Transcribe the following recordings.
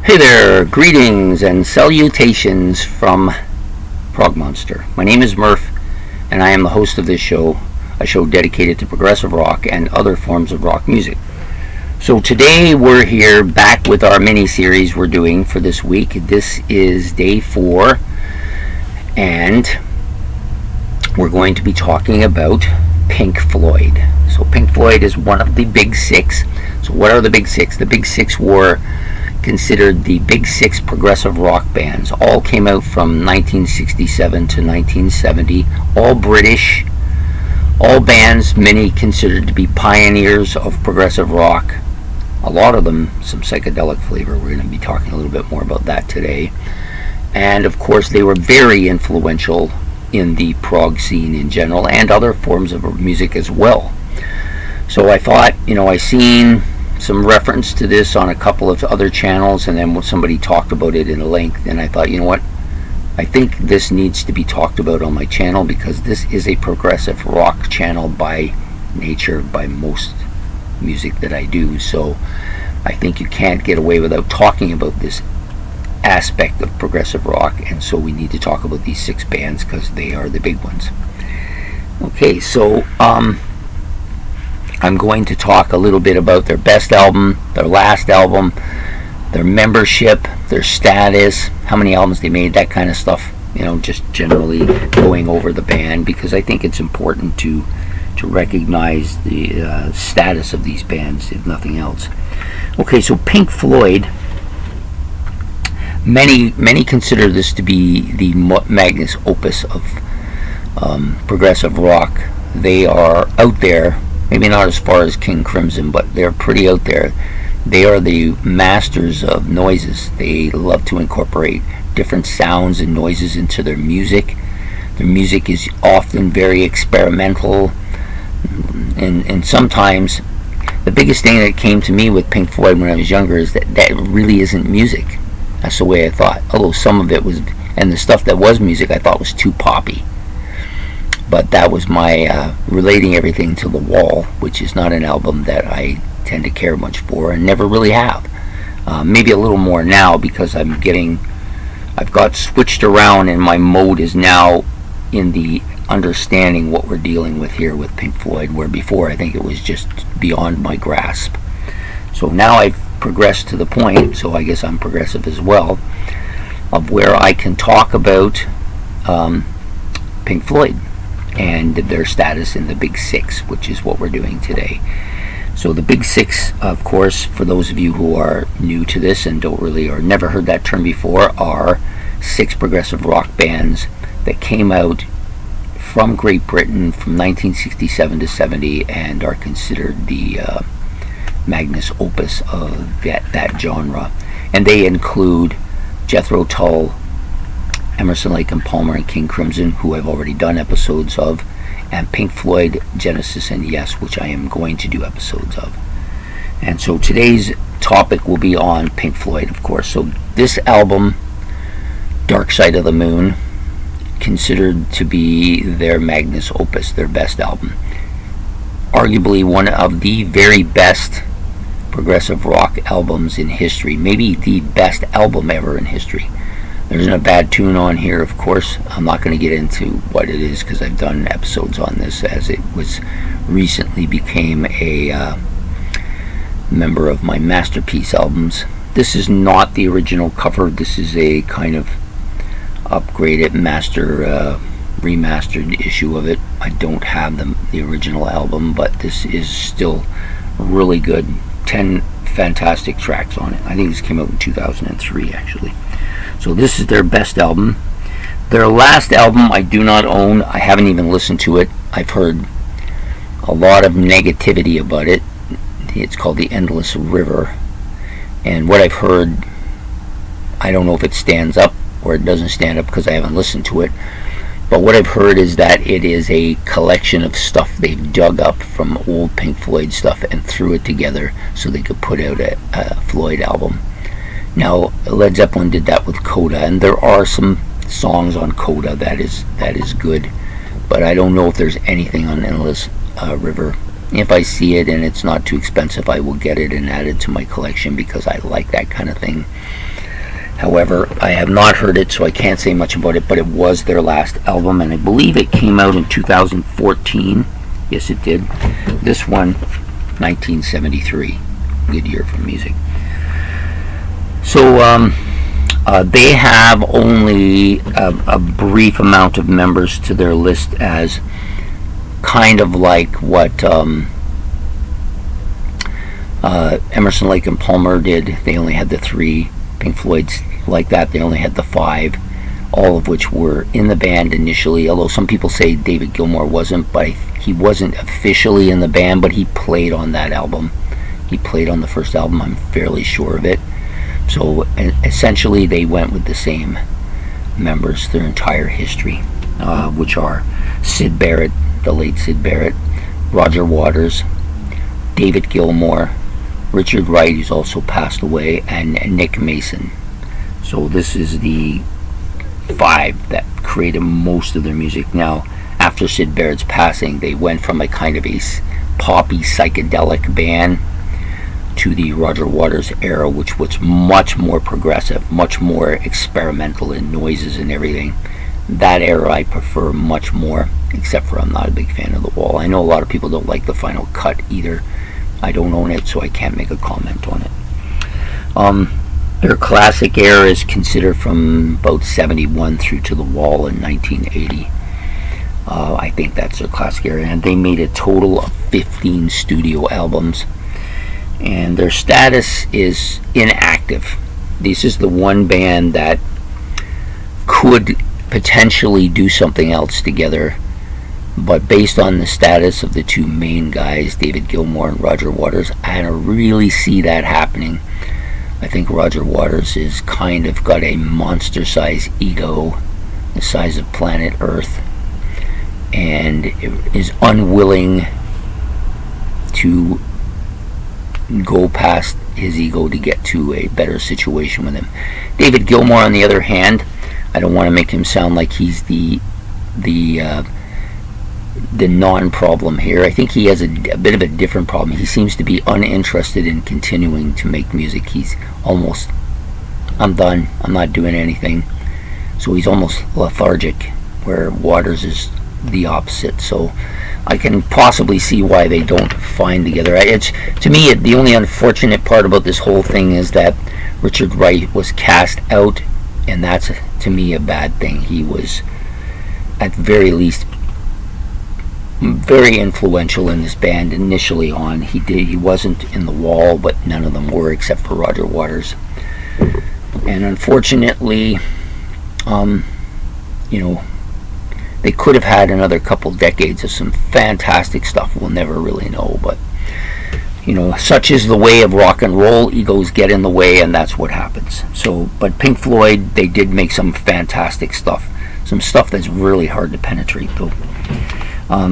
Hey there, greetings and salutations from Prog. My name is Murph, and I am the host of this show, a show dedicated to progressive rock and other forms of rock music. So today we're here back with our mini-series we're doing for this week. This is day 4, and we're going to be talking about Pink Floyd. So Pink Floyd is one of the big six. So what are the big six? The big six were considered the big six progressive rock bands. All came out from 1967 to 1970. All British. All bands, many considered to be pioneers of progressive rock. A lot of them some psychedelic flavor. We're going to be talking a little bit more about that today. And of course they were very influential in the prog scene in general and other forms of music as well. So I thought, I seen some reference to this on a couple of other channels, and then when somebody talked about it in length, and I thought, I think this needs to be talked about on my channel, because this is a progressive rock channel by nature, by most music that I do. So I think you can't get away without talking about this aspect of progressive rock, and so we need to talk about these 6 bands because they are the big ones. Okay, so I'm going to talk a little bit about their best album, their last album, their membership, their status, how many albums they made, that kind of stuff. Just generally going over the band, because I think it's important to recognize the status of these bands, if nothing else. Okay, so Pink Floyd, many consider this to be the magnus opus of progressive rock. They are out there. Maybe not as far as King Crimson, but they're pretty out there. They are the masters of noises. They love to incorporate different sounds and noises into their music. Their music is often very experimental, and sometimes the biggest thing that came to me with Pink Floyd when I was younger is that really isn't music. That's the way I thought. Although some of it was, and the stuff that was music I thought was too poppy. But that was my relating everything to The Wall, which is not an album that I tend to care much for and never really have. Maybe a little more now, because I've got switched around, and my mode is now in the understanding what we're dealing with here with Pink Floyd, where before I think it was just beyond my grasp. So now I've progressed to the point, so I guess I'm progressive as well, of where I can talk about Pink Floyd and their status in the Big Six, which is what we're doing today. So the Big Six, of course, for those of you who are new to this and don't really or never heard that term before, are 6 progressive rock bands that came out from Great Britain from 1967 to 70 and are considered the magnus opus of that genre. And they include Jethro Tull, Emerson, Lake and Palmer, and King Crimson, who I've already done episodes of, and Pink Floyd, Genesis, and Yes, which I am going to do episodes of. And so today's topic will be on Pink Floyd, of course. So this album, Dark Side of the Moon, considered to be their magnus opus, their best album. Arguably one of the very best progressive rock albums in history, maybe the best album ever in history. There isn't a bad tune on here, of course. I'm not going to get into what it is because I've done episodes on this, as it was recently became a member of my masterpiece albums. This is not the original cover. This is a kind of upgraded remastered issue of it. I don't have the original album, but this is still really good. 10 fantastic tracks on it. I think this came out in 2003 actually. So this is their best album. Their last album I do not own. I haven't even listened to it. I've heard a lot of negativity about it. It's called The Endless River. And what I've heard, I don't know if it stands up or it doesn't stand up because I haven't listened to it. But what I've heard is that it is a collection of stuff they've dug up from old Pink Floyd stuff and threw it together so they could put out a Floyd album. Now, Led Zeppelin did that with Coda, and there are some songs on Coda that is good, but I don't know if there's anything on Endless River if I see it and it's not too expensive, I will get it and add it to my collection because I like that kind of thing. However, I have not heard it, so I can't say much about it, but it was their last album, and I believe it came out in 2014. Yes, it did. This one, 1973. Good year for music. So, they have only a brief amount of members to their list, as kind of like what Emerson, Lake and Palmer did. They only had the 3. Pink Floyd's like that. They only had the 5, all of which were in the band initially, although some people say David Gilmour wasn't, but he wasn't officially in the band, but he played on that album. He played on the first album, I'm fairly sure of it. So essentially they went with the same members their entire history, which are Syd Barrett, the late Syd Barrett, Roger Waters, David Gilmour, Richard Wright, who's also passed away, and Nick Mason. So this is the 5 that created most of their music. Now, after Syd Barrett's passing, they went from a kind of a poppy psychedelic band to the Roger Waters era, which was much more progressive, much more experimental in noises and everything. That era I prefer much more, except for I'm not a big fan of The Wall. I know a lot of people don't like the final cut either. I don't own it, so I can't make a comment on it. Their classic era is considered from about 71 through to The Wall in 1980. I think that's their classic era, and they made a total of 15 studio albums, and their status is inactive. This is the one band that could potentially do something else together, but based on the status of the 2 main guys, David Gilmour and Roger Waters, I don't really see that happening. I think Roger Waters is kind of got a monster-sized ego, the size of planet Earth, and is unwilling to go past his ego to get to a better situation with him. David Gilmour, on the other hand, I don't want to make him sound like he's the non-problem here. I think he has a bit of a different problem. He seems to be uninterested in continuing to make music. He's almost, I'm done, I'm not doing anything. So he's almost lethargic, where Waters is the opposite. So I can possibly see why they don't find together. It's, to me, the only unfortunate part about this whole thing is that Richard Wright was cast out, and that's, to me, a bad thing. He was, at the very least, very influential in this band initially on. He wasn't in The Wall, but none of them were except for Roger Waters. And unfortunately, they could have had another couple decades of some fantastic stuff. We'll never really know, but such is the way of rock and roll. Egos get in the way, and that's what happens. So, but Pink Floyd, they did make some fantastic stuff. Some stuff that's really hard to penetrate, though.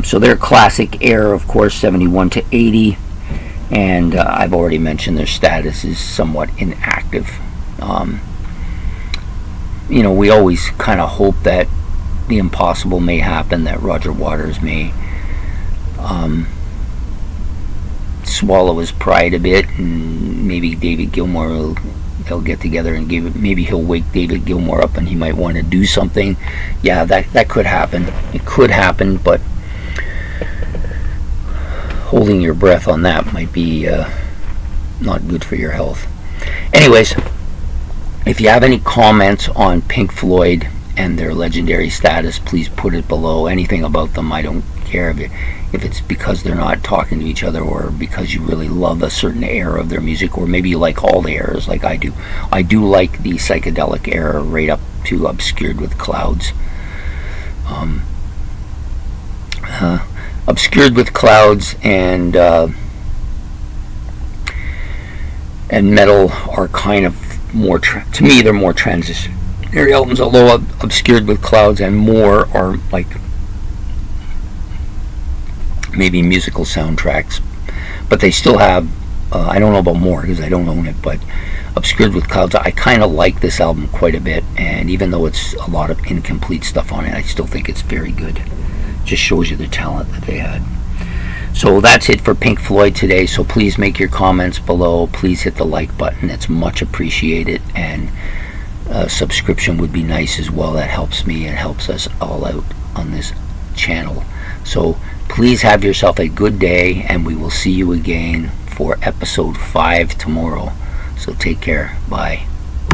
So their classic era, of course, 71 to 80, and I've already mentioned their status is somewhat inactive. We always kind of hope that the impossible may happen, that Roger Waters may swallow his pride a bit, and maybe David Gilmour they'll get together and maybe he'll wake David Gilmour up and he might want to do something. Yeah, that could happen. It could happen, but holding your breath on that might be not good for your health. Anyways, if you have any comments on Pink Floyd and their legendary status, please put it below. Anything about them, I don't care if it's because they're not talking to each other, or because you really love a certain era of their music, or maybe you like all the eras like I do. I do like the psychedelic era right up to Obscured with Clouds. Obscured with Clouds and Metal are kind of more, to me, they're more transitionary albums, although Obscured with Clouds and More are like maybe musical soundtracks, but they still have, I don't know about More because I don't own it, but Obscured with Clouds, I kind of like this album quite a bit, and even though it's a lot of incomplete stuff on it, I still think it's very good. Just shows you the talent that they had. So that's it for Pink Floyd today. So please make your comments below. Please hit the like button. It's much appreciated. And subscription would be nice as well. That helps me and helps us all out on this channel. So please have yourself a good day, and we will see you again for episode 5 tomorrow. So take care. Bye.